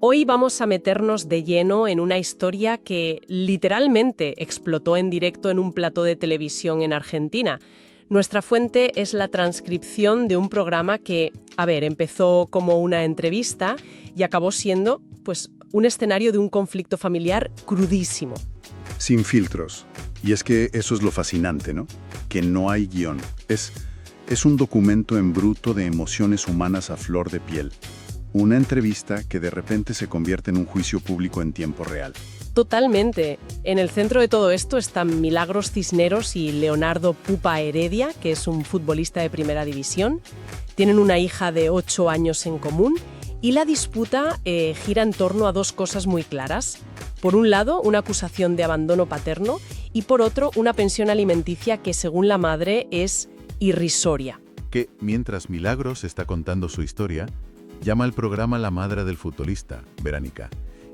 Hoy vamos a meternos de lleno en una historia que literalmente explotó en directo en un plató de televisión en Argentina. Nuestra fuente es la transcripción de un programa que, empezó como una entrevista y acabó siendo, un escenario de un conflicto familiar crudísimo. Sin filtros. Y es que eso es lo fascinante, ¿no? Que no hay guión. Es un documento en bruto de emociones humanas a flor de piel. Una entrevista que de repente se convierte en un juicio público en tiempo real. Totalmente. En el centro de todo esto están Milagros Cisneros y Leonardo Pupa Heredia, que es un futbolista de primera división. Tienen una hija de 8 años en común y la disputa gira en torno a dos cosas muy claras. Por un lado, una acusación de abandono paterno y por otro, una pensión alimenticia que, según la madre, es irrisoria. Que, mientras Milagros está contando su historia, llama al programa la madre del futbolista, Verónica,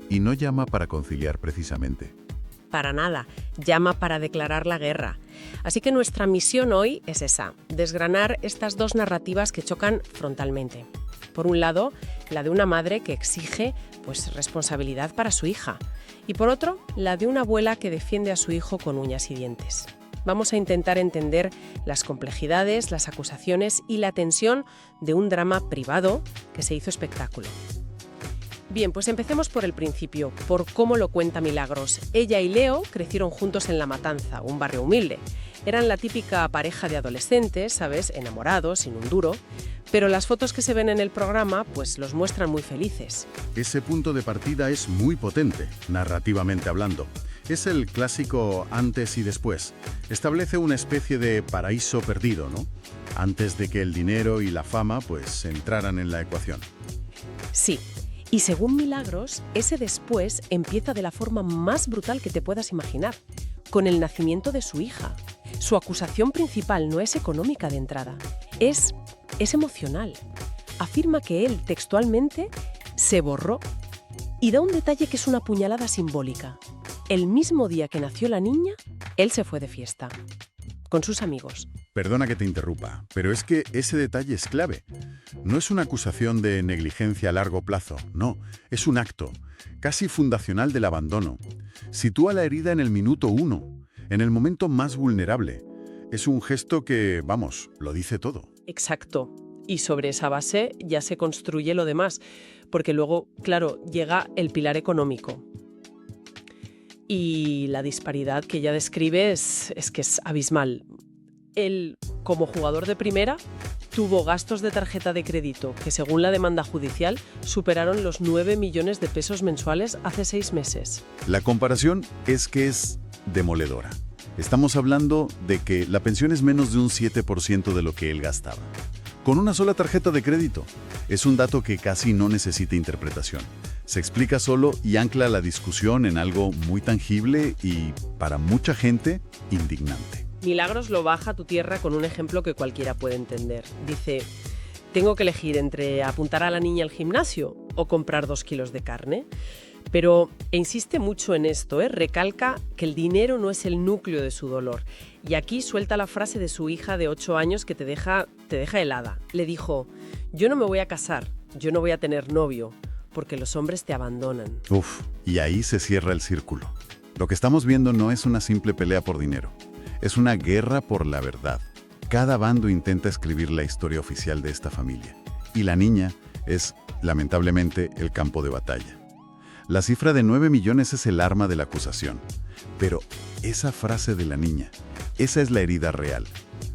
y no llama para conciliar precisamente. Para nada, llama para declarar la guerra. Así que nuestra misión hoy es esa, desgranar estas dos narrativas que chocan frontalmente. Por un lado, la de una madre que exige responsabilidad para su hija, y por otro, la de una abuela que defiende a su hijo con uñas y dientes. Vamos a intentar entender las complejidades, las acusaciones y la tensión de un drama privado que se hizo espectáculo. Bien, pues empecemos por el principio, por cómo lo cuenta Milagros. Ella y Leo crecieron juntos en La Matanza, un barrio humilde. Eran la típica pareja de adolescentes, ¿sabes?, enamorados, sin un duro. Pero las fotos que se ven en el programa, los muestran muy felices. Ese punto de partida es muy potente, narrativamente hablando. Es el clásico antes y después. Establece una especie de paraíso perdido, ¿no? Antes de que el dinero y la fama, entraran en la ecuación. Sí. Y según Milagros, ese después empieza de la forma más brutal que te puedas imaginar, con el nacimiento de su hija. Su acusación principal no es económica de entrada, es emocional. Afirma que él, textualmente, se borró y da un detalle que es una puñalada simbólica. El mismo día que nació la niña, él se fue de fiesta, con sus amigos. Perdona que te interrumpa, pero es que ese detalle es clave. No es una acusación de negligencia a largo plazo, no, es un acto, casi fundacional del abandono. Sitúa la herida en el minuto 1, en el momento más vulnerable. Es un gesto que, lo dice todo. Exacto. Y sobre esa base ya se construye lo demás, porque luego, claro, llega el pilar económico. Y la disparidad que ella describe es que es abismal. Él, como jugador de primera, tuvo gastos de tarjeta de crédito que, según la demanda judicial, superaron los 9 millones de pesos mensuales hace 6 meses. La comparación es que es demoledora. Estamos hablando de que la pensión es menos de un 7% de lo que él gastaba. Con una sola tarjeta de crédito. Es un dato que casi no necesita interpretación. Se explica solo y ancla la discusión en algo muy tangible y, para mucha gente, indignante. Milagros lo baja a tu tierra con un ejemplo que cualquiera puede entender. Dice, tengo que elegir entre apuntar a la niña al gimnasio o comprar 2 kilos de carne. Pero insiste mucho en esto, recalca que el dinero no es el núcleo de su dolor. Y aquí suelta la frase de su hija de 8 años que te deja helada. Le dijo, yo no me voy a casar, yo no voy a tener novio, porque los hombres te abandonan. Y ahí se cierra el círculo. Lo que estamos viendo no es una simple pelea por dinero. Es una guerra por la verdad. Cada bando intenta escribir la historia oficial de esta familia. Y la niña es, lamentablemente, el campo de batalla. La cifra de 9 millones es el arma de la acusación. Pero esa frase de la niña, esa es la herida real,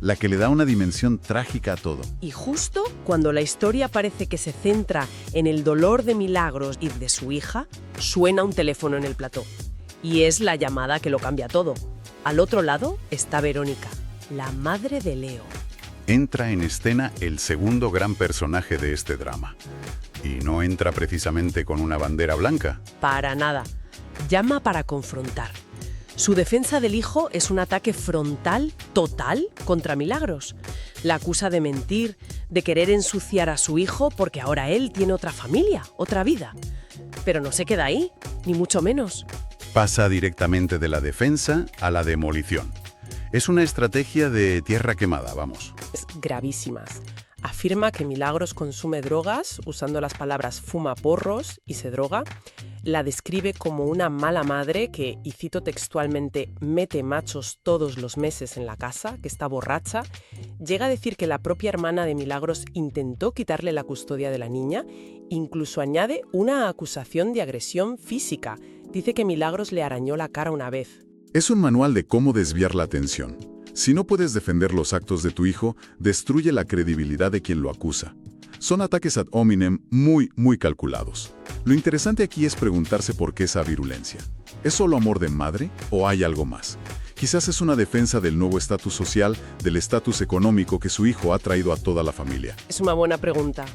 la que le da una dimensión trágica a todo. Y justo cuando la historia parece que se centra en el dolor de Milagros y de su hija, suena un teléfono en el plató. Y es la llamada que lo cambia todo. Al otro lado está Verónica, la madre de Leo. Entra en escena el segundo gran personaje de este drama. Y no entra precisamente con una bandera blanca. Para nada. Llama para confrontar. Su defensa del hijo es un ataque frontal, total, contra Milagros. La acusa de mentir, de querer ensuciar a su hijo porque ahora él tiene otra familia, otra vida. Pero no se queda ahí, ni mucho menos. Pasa directamente de la defensa a la demolición. Es una estrategia de tierra quemada, vamos. Gravísimas. Afirma que Milagros consume drogas usando las palabras fuma porros y se droga. La describe como una mala madre que, y cito textualmente, mete machos todos los meses en la casa, que está borracha. Llega a decir que la propia hermana de Milagros intentó quitarle la custodia de la niña. Incluso añade una acusación de agresión física. Dice que Milagros le arañó la cara una vez. Es un manual de cómo desviar la atención. Si no puedes defender los actos de tu hijo, destruye la credibilidad de quien lo acusa. Son ataques ad hominem muy calculados. Lo interesante aquí es preguntarse por qué esa virulencia. ¿Es solo amor de madre o hay algo más? Quizás es una defensa del nuevo estatus social, del estatus económico que su hijo ha traído a toda la familia. Es una buena pregunta.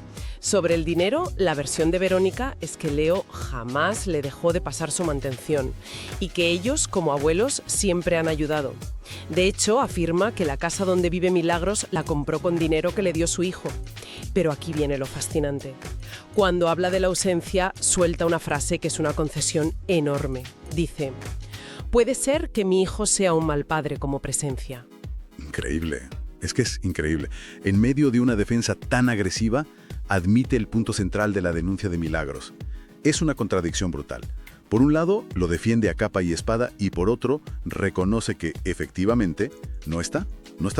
Sobre el dinero, la versión de Verónica es que Leo jamás le dejó de pasar su mantención y que ellos, como abuelos, siempre han ayudado. De hecho, afirma que la casa donde vive Milagros la compró con dinero que le dio su hijo. Pero aquí viene lo fascinante. Cuando habla de la ausencia, suelta una frase que es una concesión enorme. Dice: puede ser que mi hijo sea un mal padre como presencia. Increíble. Es que es increíble. En medio de una defensa tan agresiva, admite el punto central de la denuncia de Milagros. Es una contradicción brutal. Por un lado, lo defiende a capa y espada y por otro, reconoce que, efectivamente, no está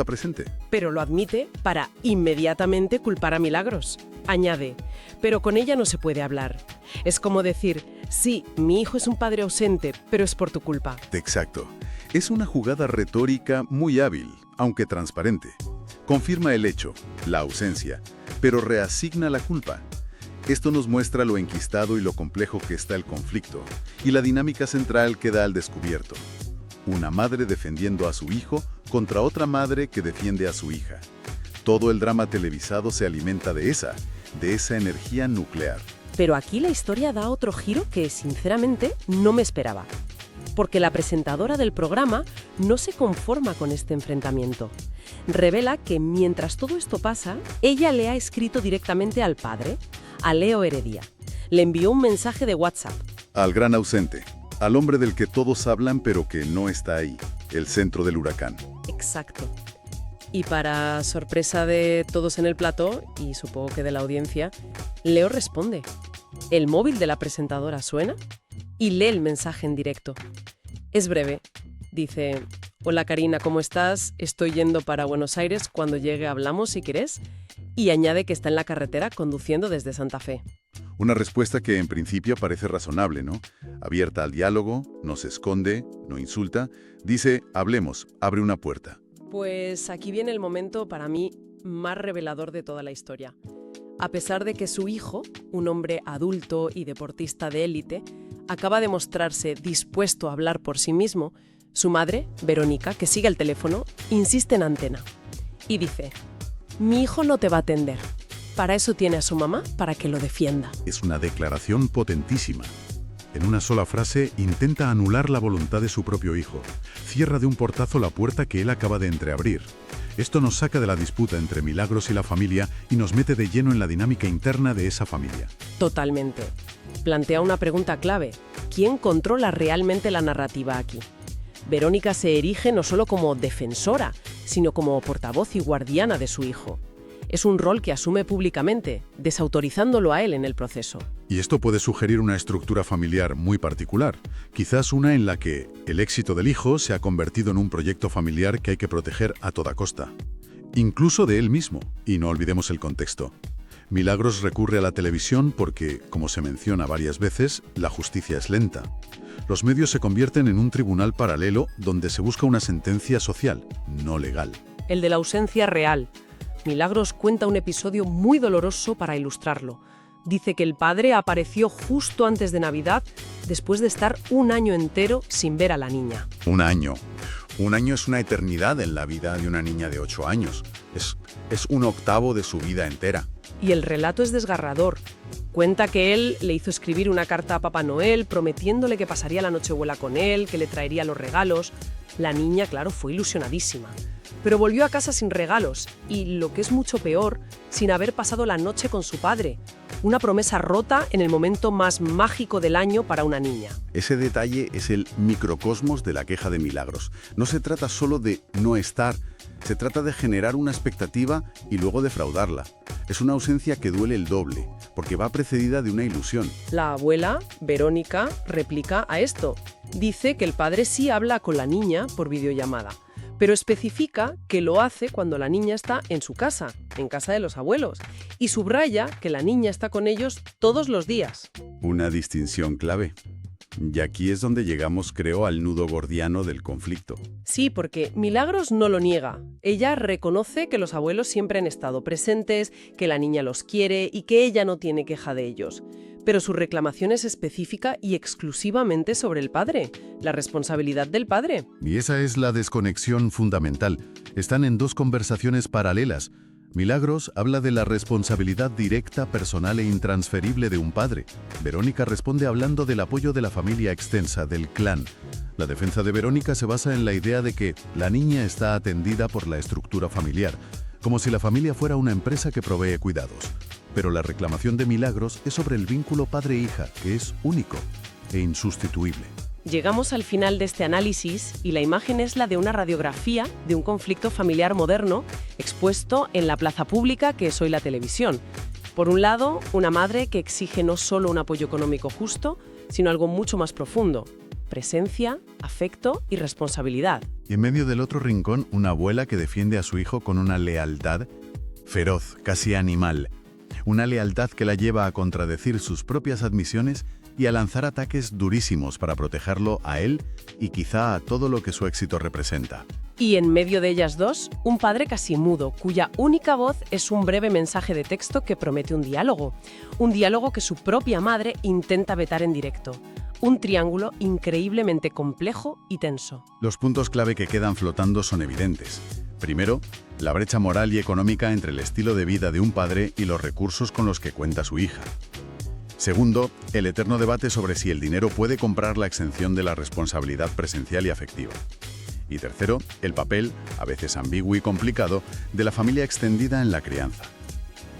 presente. Pero lo admite para inmediatamente culpar a Milagros. Añade: pero con ella no se puede hablar. Es como decir: sí, mi hijo es un padre ausente, pero es por tu culpa. Exacto. Es una jugada retórica muy hábil, aunque transparente. Confirma el hecho, la ausencia, pero reasigna la culpa. Esto nos muestra lo enquistado y lo complejo que está el conflicto, y la dinámica central queda al descubierto. Una madre defendiendo a su hijo contra otra madre que defiende a su hija. Todo el drama televisado se alimenta de esa energía nuclear. Pero aquí la historia da otro giro que, sinceramente, no me esperaba. Porque la presentadora del programa no se conforma con este enfrentamiento. Revela que mientras todo esto pasa, ella le ha escrito directamente al padre, a Leo Heredia. Le envió un mensaje de WhatsApp. Al gran ausente, al hombre del que todos hablan pero que no está ahí, el centro del huracán. Exacto. Y para sorpresa de todos en el plató, y supongo que de la audiencia, Leo responde. El móvil de la presentadora suena y lee el mensaje en directo. Es breve. Dice: hola Karina, ¿cómo estás? Estoy yendo para Buenos Aires. Cuando llegue hablamos si querés. Y añade que está en la carretera conduciendo desde Santa Fe. Una respuesta que en principio parece razonable, ¿no? Abierta al diálogo, no se esconde, no insulta. Dice: hablemos, abre una puerta. Pues aquí viene el momento para mí más revelador de toda la historia. A pesar de que su hijo, un hombre adulto y deportista de élite, acaba de mostrarse dispuesto a hablar por sí mismo, su madre, Verónica, que sigue el teléfono, insiste en antena. Y dice: mi hijo no te va a atender. Para eso tiene a su mamá, para que lo defienda. Es una declaración potentísima. En una sola frase intenta anular la voluntad de su propio hijo. Cierra de un portazo la puerta que él acaba de entreabrir. Esto nos saca de la disputa entre Milagros y la familia y nos mete de lleno en la dinámica interna de esa familia. Totalmente. Plantea una pregunta clave. ¿Quién controla realmente la narrativa aquí? Verónica se erige no solo como defensora, sino como portavoz y guardiana de su hijo. Es un rol que asume públicamente, desautorizándolo a él en el proceso. Y esto puede sugerir una estructura familiar muy particular, quizás una en la que el éxito del hijo se ha convertido en un proyecto familiar que hay que proteger a toda costa, incluso de él mismo, y no olvidemos el contexto. Milagros recurre a la televisión porque, como se menciona varias veces, la justicia es lenta. Los medios se convierten en un tribunal paralelo donde se busca una sentencia social, no legal. El de la ausencia real. Milagros cuenta un episodio muy doloroso para ilustrarlo. Dice que el padre apareció justo antes de Navidad, después de estar un año entero sin ver a la niña. Un año. Un año es una eternidad en la vida de una niña de 8 años. Es un octavo de su vida entera. Y el relato es desgarrador. Cuenta que él le hizo escribir una carta a Papá Noel prometiéndole que pasaría la Nochebuena con él, que le traería los regalos. La niña, claro, fue ilusionadísima. Pero volvió a casa sin regalos y, lo que es mucho peor, sin haber pasado la noche con su padre. Una promesa rota en el momento más mágico del año para una niña. Ese detalle es el microcosmos de la queja de Milagros. No se trata solo de no estar, Se trata de generar una expectativa y luego defraudarla. Es una ausencia que duele el doble, porque va precedida de una ilusión. La abuela, Verónica, replica a esto. Dice que el padre sí habla con la niña por videollamada, pero especifica que lo hace cuando la niña está en su casa, en casa de los abuelos, y subraya que la niña está con ellos todos los días. Una distinción clave. Y aquí es donde llegamos, creo, al nudo gordiano del conflicto. Sí, porque Milagros no lo niega. Ella reconoce que los abuelos siempre han estado presentes, que la niña los quiere y que ella no tiene queja de ellos. Pero su reclamación es específica y exclusivamente sobre el padre, la responsabilidad del padre. Y esa es la desconexión fundamental. Están en dos conversaciones paralelas. Milagros habla de la responsabilidad directa, personal e intransferible de un padre. Verónica responde hablando del apoyo de la familia extensa, del clan. La defensa de Verónica se basa en la idea de que la niña está atendida por la estructura familiar, como si la familia fuera una empresa que provee cuidados. Pero la reclamación de Milagros es sobre el vínculo padre-hija, que es único e insustituible. Llegamos al final de este análisis y la imagen es la de una radiografía de un conflicto familiar moderno expuesto en la plaza pública que es hoy la televisión. Por un lado, una madre que exige no solo un apoyo económico justo, sino algo mucho más profundo: presencia, afecto y responsabilidad. Y en medio del otro rincón, una abuela que defiende a su hijo con una lealtad feroz, casi animal. Una lealtad que la lleva a contradecir sus propias admisiones y a lanzar ataques durísimos para protegerlo a él y quizá a todo lo que su éxito representa. Y en medio de ellas dos, un padre casi mudo, cuya única voz es un breve mensaje de texto que promete un diálogo que su propia madre intenta vetar en directo. Un triángulo increíblemente complejo y tenso. Los puntos clave que quedan flotando son evidentes. Primero, la brecha moral y económica entre el estilo de vida de un padre y los recursos con los que cuenta su hija. Segundo, el eterno debate sobre si el dinero puede comprar la exención de la responsabilidad presencial y afectiva. Y tercero, el papel, a veces ambiguo y complicado, de la familia extendida en la crianza.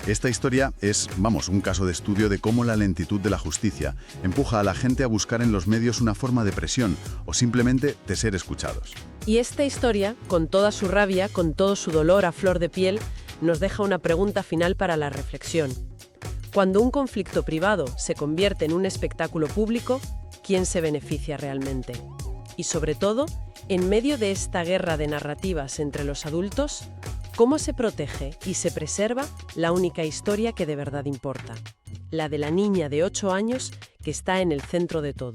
Esta historia es, un caso de estudio de cómo la lentitud de la justicia empuja a la gente a buscar en los medios una forma de presión o simplemente de ser escuchados. Y esta historia, con toda su rabia, con todo su dolor a flor de piel, nos deja una pregunta final para la reflexión. Cuando un conflicto privado se convierte en un espectáculo público, ¿quién se beneficia realmente? Y sobre todo, en medio de esta guerra de narrativas entre los adultos, ¿cómo se protege y se preserva la única historia que de verdad importa? La de la niña de 8 años que está en el centro de todo.